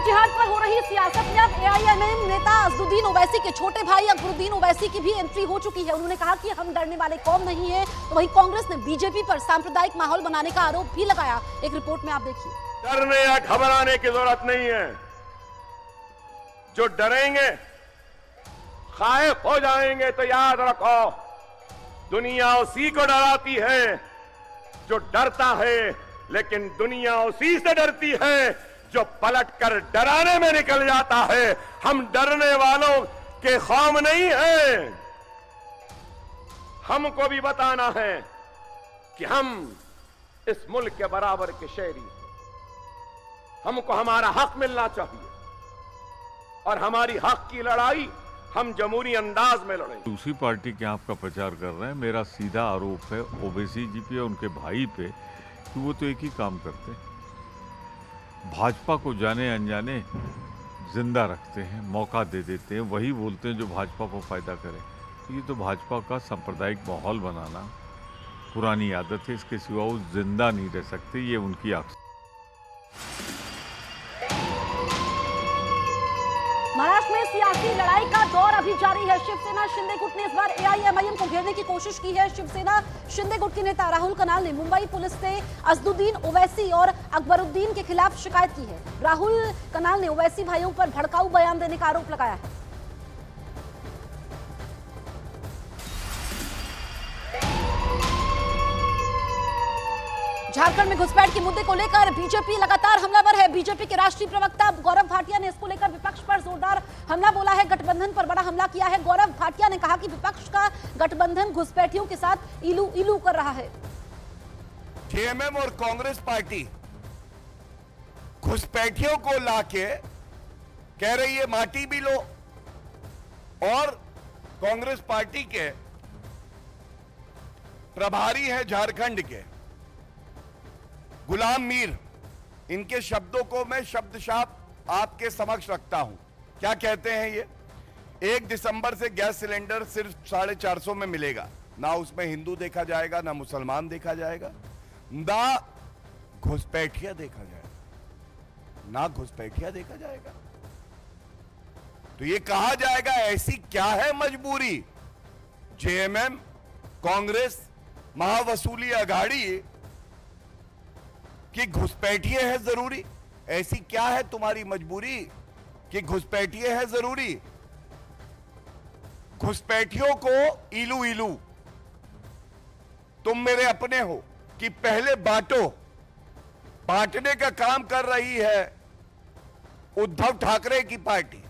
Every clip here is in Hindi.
जिहाद पर हो रही सियासत में अब एआईएमएम नेता अजदुद्दीन ओवैसी के छोटे भाई अकबरुद्दीन ओवैसी की भी एंट्री हो चुकी है। उन्होंने कहा कि हम डरने वाले कौम नहीं है। तो वहीं कांग्रेस ने बीजेपी पर सांप्रदायिक माहौल बनाने का आरोप भी लगाया। एक रिपोर्ट में आप देखिए। डरने या घबराने की जरूरत नहीं है। जो डरेंगे खाइफ हो जाएंगे तो याद रखो दुनिया उसी को डराती है जो डरता है, लेकिन दुनिया उसी से डरती है जो पलटकर डराने में निकल जाता है। हम डरने वालों के खौफ नहीं हैं। हमको भी बताना है कि हम इस मुल्क के बराबर के शहरी हैं। हमको हमारा हक मिलना चाहिए और हमारी हक की लड़ाई हम जमहूरी अंदाज में लड़ेंगे। दूसरी पार्टी के आपका प्रचार कर रहे हैं। मेरा सीधा आरोप है ओवैसी जी पे, उनके भाई पे, कि वो तो एक ही काम करते हैं, भाजपा को जाने अनजाने जिंदा रखते हैं, मौका दे देते हैं, वही बोलते हैं जो भाजपा को फायदा करे। तो ये तो भाजपा का सांप्रदायिक माहौल बनाना पुरानी आदत है। इसके सिवा वो जिंदा नहीं रह सकते। ये उनकी आदत। महाराष्ट्र में सियासी लड़ाई का दौर अभी जारी है। शिवसेना शिंदे गुट ने इस बार एआईएमआईएम को घेरने की कोशिश की है। शिवसेना शिंदे गुट के नेता राहुल कनाल ने मुंबई पुलिस से अजदुद्दीन ओवैसी और अकबरुद्दीन के खिलाफ शिकायत की है। राहुल कनाल ने ओवैसी भाइयों पर भड़काऊ बयान देने का आरोप लगाया है। झारखंड में घुसपैठ के मुद्दे को लेकर बीजेपी लगातार हमलावर है। बीजेपी के राष्ट्रीय प्रवक्ता गौरव भाटिया ने इसको लेकर विपक्ष पर जोरदार हमला बोला है। गठबंधन पर बड़ा हमला किया है। गौरव भाटिया ने कहा कि विपक्ष का गठबंधन घुसपैठियों के साथ इलू इलू कर रहा है। जेएमएम और कांग्रेस पार्टी घुसपैठियों को लाके कह रही है माटी भी लो, और कांग्रेस पार्टी के प्रभारी हैं झारखंड के गुलाम मीर, इनके शब्दों को मैं शब्दशाप आपके समक्ष रखता हूं। क्या कहते हैं ये? 1 दिसंबर से गैस सिलेंडर सिर्फ 450 में मिलेगा। ना उसमें हिंदू देखा जाएगा, ना मुसलमान देखा जाएगा, ना घुसपैठिया देखा जाएगा, ना घुसपैठिया देखा जाएगा। तो ये कहा जाएगा ऐसी क्या है मजबूरी? जेएमएम, कांग्रेस, महावसूली अघाड़ी कि घुसपैठिए है जरूरी? ऐसी क्या है तुम्हारी मजबूरी कि घुसपैठिए है जरूरी? घुसपैठियों को इलू इलू, तुम मेरे अपने हो कि पहले बांटो, बांटने का काम कर रही है उद्धव ठाकरे की पार्टी,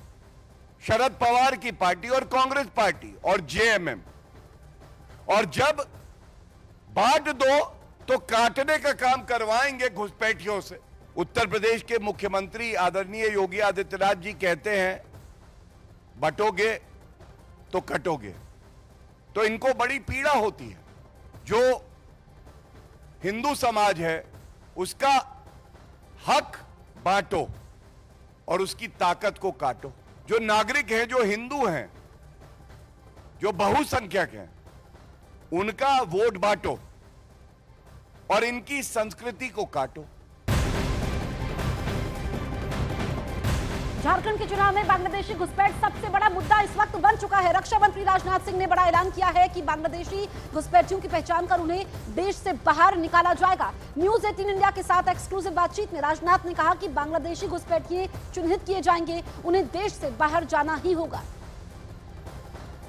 शरद पवार की पार्टी और कांग्रेस पार्टी और जेएमएम। और जब बांट दो तो काटने का काम करवाएंगे घुसपैठियों से। उत्तर प्रदेश के मुख्यमंत्री आदरणीय योगी आदित्यनाथ जी कहते हैं बटोगे तो कटोगे। तो इनको बड़ी पीड़ा होती है। जो हिंदू समाज है उसका हक बांटो और उसकी ताकत को काटो। जो नागरिक हैं, जो हिंदू हैं, जो बहुसंख्यक हैं, उनका वोट बांटो और इनकी संस्कृति को काटो। झारखंड के चुनाव में बांग्लादेशी घुसपैठ सबसे बड़ा मुद्दा इस वक्त बन चुका है। रक्षा मंत्री राजनाथ सिंह ने बड़ा ऐलान किया है कि बांग्लादेशी घुसपैठियों की पहचान कर उन्हें देश से बाहर निकाला जाएगा। न्यूज 18 इंडिया के साथ एक्सक्लूसिव बातचीत में राजनाथ ने कहा कि बांग्लादेशी घुसपैठिए चिन्हित किए जाएंगे, उन्हें देश से बाहर जाना ही होगा।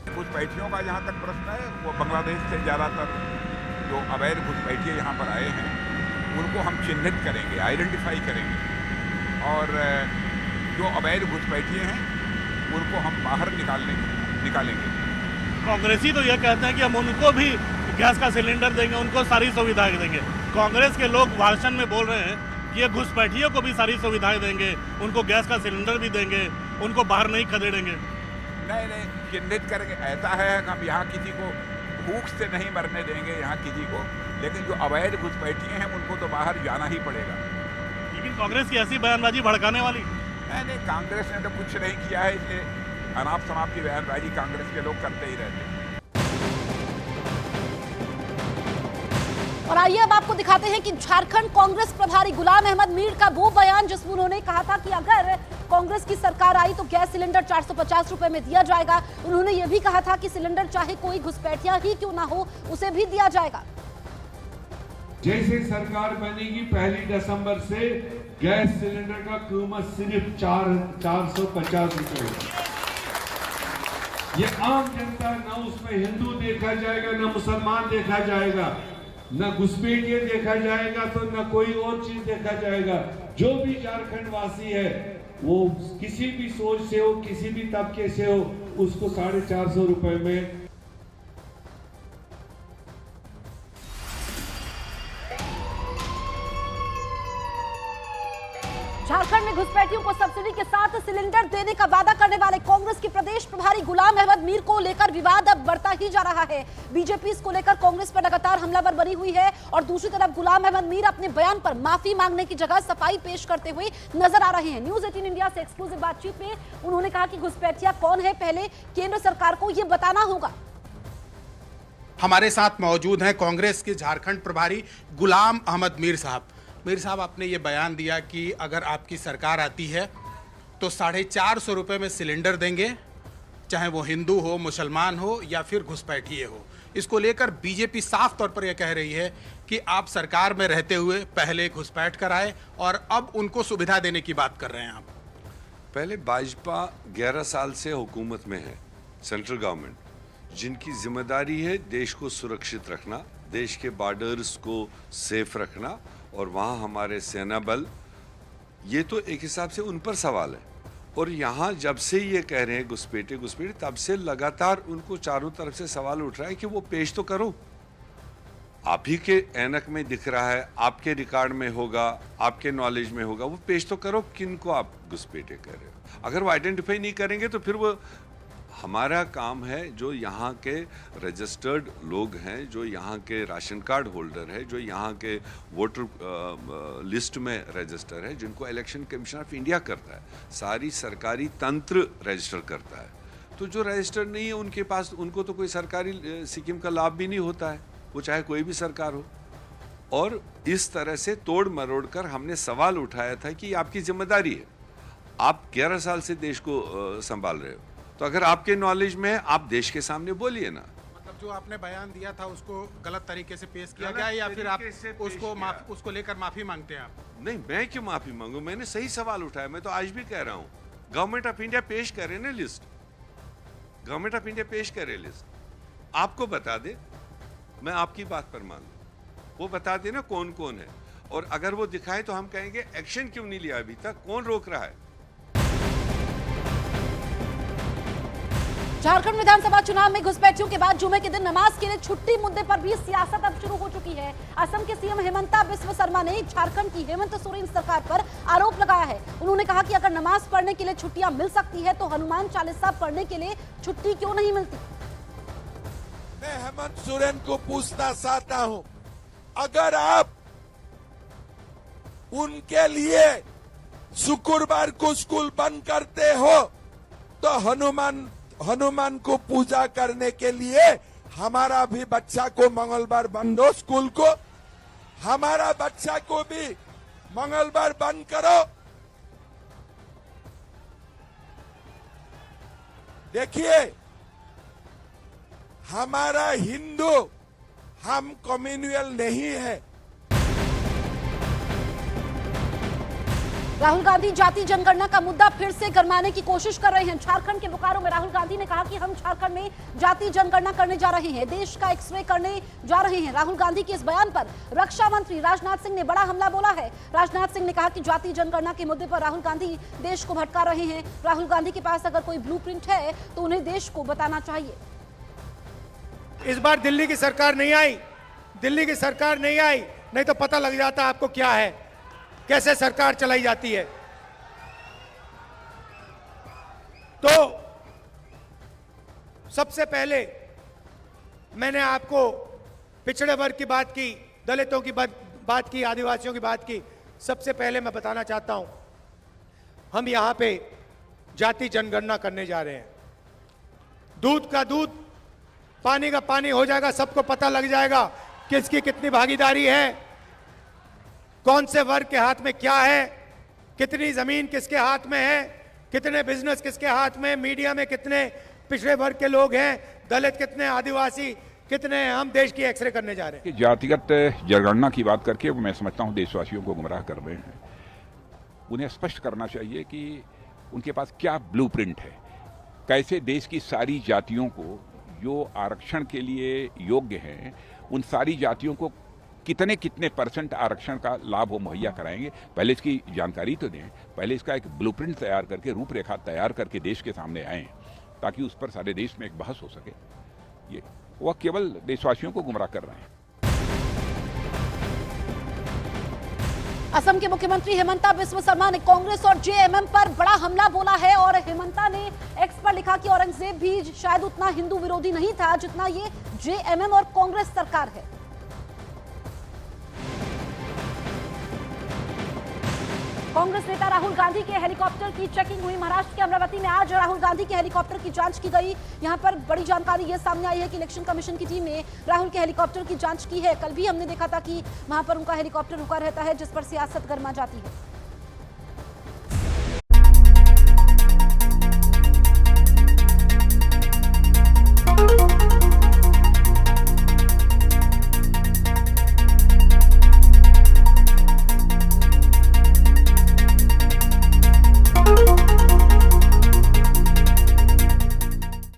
घुसपैठियों का जहां तक प्रश्न है, वो बांग्लादेश से ज्यादातर जो अवैध घुसपैठिए यहाँ पर आए हैं उनको हम चिन्हित करेंगे, आइडेंटिफाई करेंगे, और जो अवैध घुसपैठिए हैं उनको हम बाहर निकालेंगे। कांग्रेसी तो यह कहते हैं कि हम उनको भी गैस का सिलेंडर देंगे, उनको सारी सुविधाएं देंगे। कांग्रेस के लोग भाषण में बोल रहे हैं कि ये घुसपैठियों को भी सारी सुविधाएं देंगे, उनको गैस का सिलेंडर भी देंगे, उनको बाहर नहीं खदेड़ेंगे। नहीं, चिन्हित करेंगे। ऐसा है हम यहाँ किसी को भूख से नहीं मरने देंगे, यहाँ किसी को, लेकिन जो अवैध घुसपैठिए हैं उनको तो बाहर जाना ही पड़ेगा। लेकिन कांग्रेस की ऐसी बयानबाजी भड़काने वाली? नहीं, कांग्रेस ने तो कुछ नहीं किया है, इसलिए अनाप शनाप की बयानबाजी कांग्रेस के लोग करते ही रहते हैं। और आइए अब आपको दिखाते हैं कि झारखंड कांग्रेस प्रभारी गुलाम अहमद मीर का वो बयान जिसमें उन्होंने कहा था कि अगर कांग्रेस की सरकार आई तो गैस सिलेंडर 450 रुपए में दिया जाएगा। उन्होंने यह भी कहा था कि सिलेंडर चाहे कोई घुसपैठिया ही क्यों ना हो उसे भी दिया जाएगा। जैसे सरकार बनेगी 1 दिसंबर से गैस सिलेंडर का कीमत सिर्फ 450 रुपए। ये आम जनता, ना उसमें हिंदू देखा जाएगा, ना मुसलमान देखा जाएगा, ना घुसपैठिया देखा जाएगा, तो ना कोई और चीज देखा जाएगा। जो भी झारखंड वासी है वो किसी भी सोच से हो, किसी भी तबके से हो, उसको 450 रुपए में झारखंड में घुसपैठियों को सब्सिडी के साथ सिलेंडर देने का वादा करने वाले कांग्रेस के प्रदेश प्रभारी गुलाम अहमद मीर को लेकर विवाद अब बढ़ता ही जा रहा है। बीजेपी इसको लेकर कांग्रेस पर लगातार हमलावर बनी हुई है और दूसरी तरफ गुलाम अहमद मीर अपने बयान पर माफी मांगने की जगह सफाई पेश करते हुए नजर आ रहे हैं। न्यूज 18 इंडिया से एक्सक्लूसिव बातचीत में उन्होंने कहा कि घुसपैठिया कौन है पहले केंद्र सरकार को यह बताना होगा। हमारे साथ मौजूद हैं कांग्रेस के झारखंड प्रभारी गुलाम अहमद मीर साहब। मीर साहब, आपने ये बयान दिया कि अगर आपकी सरकार आती है तो 450 रुपये में सिलेंडर देंगे, चाहे वो हिंदू हो, मुसलमान हो या फिर घुसपैठिए हो। इसको लेकर बीजेपी साफ तौर पर यह कह रही है कि आप सरकार में रहते हुए पहले घुसपैठ कर आए और अब उनको सुविधा देने की बात कर रहे हैं आप। पहले भाजपा 11 साल से हुकूमत में है, सेंट्रल गवर्नमेंट, जिनकी जिम्मेदारी है देश को सुरक्षित रखना, देश के बॉर्डर्स को सेफ रखना और वहाँ हमारे सेना बल, ये तो एक हिसाब से उन पर सवाल है। और यहाँ जब से ये कह रहे हैं घुसपैठिए, तब से लगातार उनको चारों तरफ से सवाल उठ रहा है कि वो पेश तो करो। आप ही के ऐनक में दिख रहा है, आपके रिकॉर्ड में होगा, आपके नॉलेज में होगा, वो पेश तो करो किन को आप घुसपैठिए कह रहे हो। अगर वो आइडेंटिफाई नहीं करेंगे तो फिर वो हमारा काम है, जो यहाँ के रजिस्टर्ड लोग हैं, जो यहाँ के राशन कार्ड होल्डर है, जो यहाँ के वोटर लिस्ट में रजिस्टर है, जिनको इलेक्शन कमीशन ऑफ इंडिया करता है, सारी सरकारी तंत्र रजिस्टर करता है। तो जो रजिस्टर्ड नहीं है उनके पास, उनको तो कोई सरकारी स्कीम का लाभ भी नहीं होता है, वो चाहे कोई भी सरकार हो। और इस तरह से तोड़ मरोड़ कर हमने सवाल उठाया था कि आपकी जिम्मेदारी है, आप 11 साल से देश को संभाल रहे हो, तो अगर आपके नॉलेज में है आप देश के सामने बोलिए ना। मतलब जो आपने बयान दिया था उसको गलत तरीके से पेश किया गया या फिर आप उसको लेकर माफी मांगते हैं आप? नहीं, मैं क्यों माफी मांगू, मैंने सही सवाल उठाया। मैं तो आज भी कह रहा हूँ गवर्नमेंट ऑफ इंडिया पेश करे ना लिस्ट, गवर्नमेंट ऑफ इंडिया पेश करे लिस्ट, आपको बता दे, मैं आपकी बात पर मान लूं, वो बता दे ना कौन कौन है, और अगर वो दिखाए तो हम कहेंगे एक्शन क्यों नहीं लिया अभी तक, कौन रोक रहा है। झारखंड विधानसभा चुनाव में घुसपैठियों के बाद जुमे के दिन नमाज के लिए छुट्टी मुद्दे पर भी सियासत अब शुरू हो चुकी है। असम के सीएम हेमंता बिस्व शर्मा ने झारखंड की हेमंत सोरेन सरकार पर आरोप लगाया है। उन्होंने कहा कि अगर नमाज पढ़ने के लिए छुट्टियां मिल सकती है तो हनुमान चालीसा पढ़ने के लिए छुट्टी क्यों नहीं मिलती। मैं हेमंत सोरेन को पूछना चाहता हूं, अगर आप उनके लिए शुक्रवार को स्कूल बंद करते हो तो हनुमान को पूजा करने के लिए हमारा भी बच्चा को मंगलवार बंद हो, स्कूल को हमारा बच्चा को भी मंगलवार बंद करो। देखिए, हमारा हिंदू, हम कम्युनल नहीं है। राहुल गांधी जाति जनगणना का मुद्दा फिर से गरमाने की कोशिश कर रहे हैं। झारखंड के बोकारो में राहुल गांधी ने कहा कि हम झारखंड में जाति जनगणना करने जा रहे हैं, देश का एक्सरे करने जा रहे हैं। राहुल गांधी के इस बयान पर रक्षा मंत्री राजनाथ सिंह ने बड़ा हमला बोला है। राजनाथ सिंह ने कहा कि जाति जनगणना के मुद्दे पर राहुल गांधी देश को भटका रहे हैं। राहुल गांधी के पास अगर कोई ब्लूप्रिंट है तो उन्हें देश को बताना चाहिए। इस बार दिल्ली की सरकार नहीं आई, दिल्ली की सरकार नहीं आई, नहीं तो पता लग जाता आपको क्या है, कैसे सरकार चलाई जाती है। तो सबसे पहले मैंने आपको पिछड़े वर्ग की बात की, दलितों की बात की, आदिवासियों की बात की। सबसे पहले मैं बताना चाहता हूं, हम यहां पे जाति जनगणना करने जा रहे हैं। दूध का दूध, पानी का पानी हो जाएगा, सबको पता लग जाएगा किसकी कितनी भागीदारी है, कौन से वर्ग के हाथ में क्या है, कितनी जमीन किसके हाथ में है, कितने बिजनेस किसके हाथ में, मीडिया में कितने पिछड़े वर्ग के लोग हैं, दलित कितने, आदिवासी कितने हैं, हम देश की एक्सरे करने जा रहे हैं। कि जातिगत जनगणना की बात करके वो मैं समझता हूँ देशवासियों को गुमराह कर रहे हैं। उन्हें स्पष्ट करना चाहिए कि उनके पास क्या ब्लूप्रिंट है, कैसे देश की सारी जातियों को जो आरक्षण के लिए योग्य हैं उन सारी जातियों को कितने कितने % आरक्षण का लाभ वो मुहैया कराएंगे। पहले इसकी जानकारी तो दें, पहले इसका एक ब्लूप्रिंट तैयार करके, रूपरेखा तैयार करके देश के सामने आएँ ताकि उस पर सारे देश में एक बहस हो सके। ये वह केवल देशवासियों को गुमराह कर रहे हैं। असम के मुख्यमंत्री हिमंता बिस्वा शर्मा ने कांग्रेस और जेएमएम पर बड़ा हमला बोला है और हिमंता ने एक्स पर लिखा कि औरंगजेब भी शायद उतना हिंदू विरोधी नहीं था जितना ये जेएमएम और कांग्रेस सरकार है। कांग्रेस नेता राहुल गांधी के हेलीकॉप्टर की चेकिंग हुई। महाराष्ट्र के अमरावती में आज राहुल गांधी के हेलीकॉप्टर की जांच की गई। यहां पर बड़ी जानकारी ये सामने आई है कि इलेक्शन कमीशन की टीम ने राहुल के हेलीकॉप्टर की जांच की है। कल भी हमने देखा था कि वहां पर उनका हेलीकॉप्टर रुका रहता है जिस पर सियासत गर्मा जाती है।